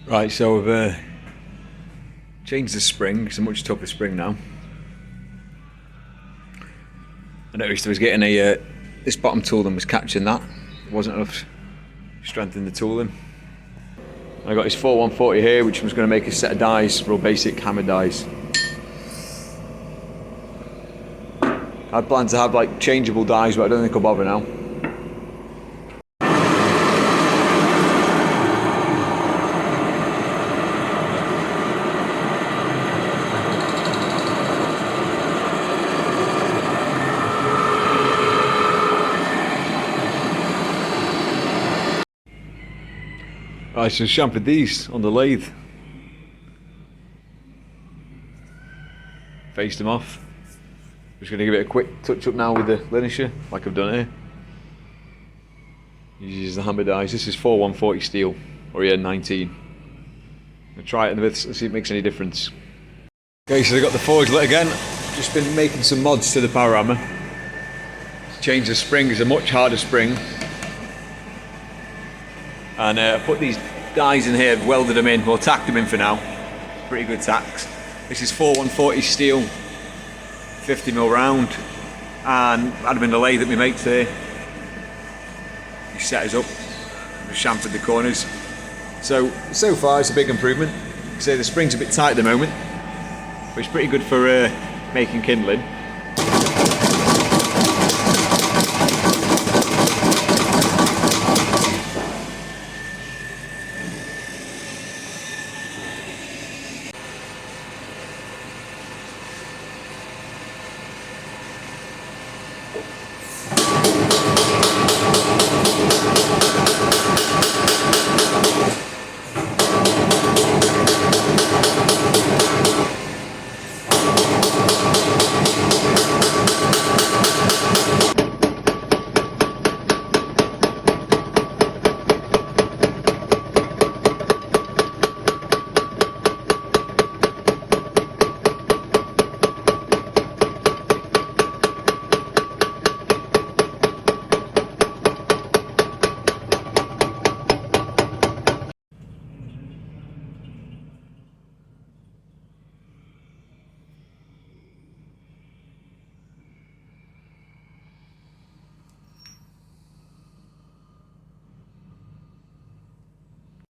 Right, so I've changed the spring. It's a much tougher spring now. I noticed I was getting this bottom tooling was catching that. It wasn't enough strength in the tooling. I got this 4140 here, which was going to make a set of dies, real basic hammer dies. I plan to have like changeable dies, but I don't think I'll bother now. Right, so chamfered these on the lathe. Faced them off. Just going to give it a quick touch up now with the linisher, like I've done here. Use the hammer dies. This is 4140 steel, or yeah, 19. I'll try it in a bit, let's see if it makes any difference. Okay, so I got the forge lit again. Just been making some mods to the Powerhammer. Change the spring, it's a much harder spring. And I put these dies in here, welded them in, well tacked them in for now. Pretty good tacks. This is 4140 steel, 50mm round, and had them in the lathe that we make today. He set us up, we chamfered the corners. So far it's a big improvement. Say the spring's a bit tight at the moment, but it's pretty good for making kindling.